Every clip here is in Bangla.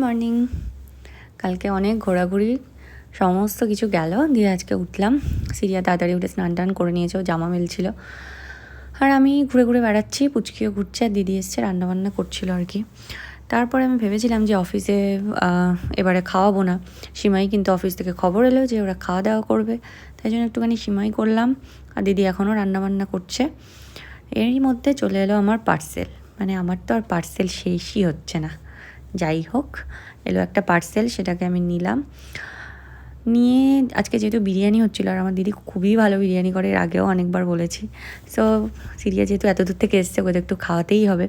মর্নিং। কালকে অনেক ঘোরাঘুরি সমস্ত কিছু গেল, দিয়ে আজকে উঠলাম। সিরিয়া তাড়াতাড়ি উঠে স্নান টান করে নিয়েছে, ও জামা মেলছিল, আর আমি ঘুরে ঘুরে বেড়াচ্ছি। পুচকিও ঘুরছে, আর দিদি এসছে রান্নাবান্না করছিল আর কি। তারপরে আমি ভেবেছিলাম যে অফিসে এবারে খাওয়াবো না সিমাই, কিন্তু অফিস থেকে খবর এলো যে ওরা খাওয়া দাওয়া করবে, তাই জন্য একটুখানি সিমাই করলাম। আর দিদি এখনও রান্নাবান্না করছে। এরই মধ্যে চলে এলো আমার পার্সেল। মানে আমার তো আর পার্সেল শেষই হচ্ছে না। যাই হোক, এলো একটা পার্সেল, সেটাকে আমি নিলাম। নিয়ে আজকে যেহেতু বিরিয়ানি হচ্ছিলো, আর আমার দিদি খুবই ভালো বিরিয়ানি করে, এর আগেও অনেকবার বলেছি। সো সিরিয়া যেহেতু এত দূর থেকে এসছে, ওদের একটু খাওয়াতেই হবে।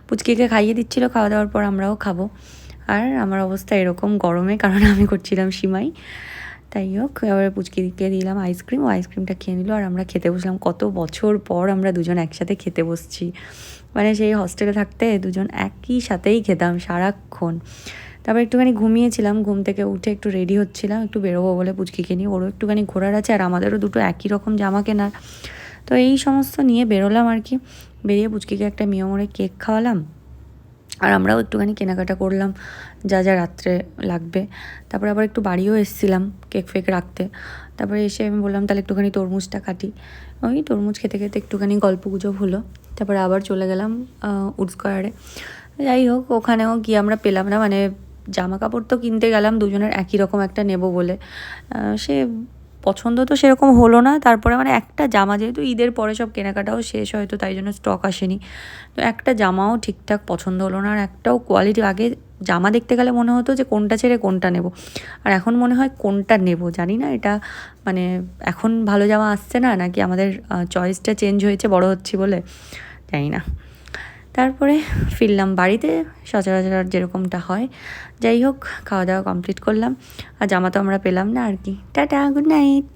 পুচকিকে খাইয়ে দিচ্ছিলো, খাওয়া দাওয়ার পর আমরাও খাবো। আর আমার অবস্থা এরকম গরমে, কারণ আমি করছিলাম সিমাই। তাই হোক, এবার পুচকিকে দিলাম আইসক্রিম, ও আইসক্রিমটা খেয়ে নিল, আর আমরা খেতে বসলাম। কত বছর পর আমরা দুজন একসাথে খেতে বসছি। মানে সেই হস্টেলে থাকতে দুজন একই সাথেই খেতাম সারাক্ষণ। তারপর একটুখানি ঘুমিয়েছিলাম, ঘুম থেকে উঠে একটু রেডি হচ্ছিলাম, একটু বেরোবো বলে পুচকিকে নিয়ে। ওরও একটুখানি ঘোরার আছে, আর আমাদেরও দুটো একই রকম জামা কেনার। তো এই সমস্ত নিয়ে বেরোলাম আর কি। বেরিয়ে পুচকিকে একটা মিয়মরে কেক খাওয়ালাম, আর আমরাও একটুখানি কেনাকাটা করলাম যা যা রাত্রে লাগবে। তারপরে আবার একটু বাড়িও এসেছিলাম কেক ফেক রাখতে। তারপরে এসে আমি বললাম তাহলে একটুখানি তরমুজটা কাটি। ওই তরমুজ খেতে খেতে একটুখানি গল্প গুজব হলো। তারপরে আবার চলে গেলাম উড স্কোয়ারে। যাই হোক, ওখানেও গিয়ে আমরা পেলাম না, মানে জামা কাপড় তো কিনতে গেলাম দুজনের একই রকম একটা নেব বলে, সে পছন্দ তো সেরকম হলো না। তারপরে মানে একটা জামা, যেহেতু ঈদের পরে সব কেনাকাটাও শেষ হয়তো, তাই জন্য স্টক আসেনি। তো একটা জামাও ঠিকঠাক পছন্দ হলো না, আর একটাও কোয়ালিটি। আগে জামা দেখতে গেলে মনে হতো যে কোনটা ছেড়ে কোনটা নেব, আর এখন মনে হয় কোনটা নেব। জানি না এটা মানে এখন ভালো জামা আসছে না, নাকি আমাদের চয়েসটা চেঞ্জ হয়েছে বড় হচ্ছি বলে, জানি না। তারপরে ফিরলাম বাড়িতে সচরাচর যেরকমটা হয়। যাই হোক, খাওয়া দাওয়া কমপ্লিট করলাম, আর জামা তো আমরা পেলাম না আর কি। Tata, good night.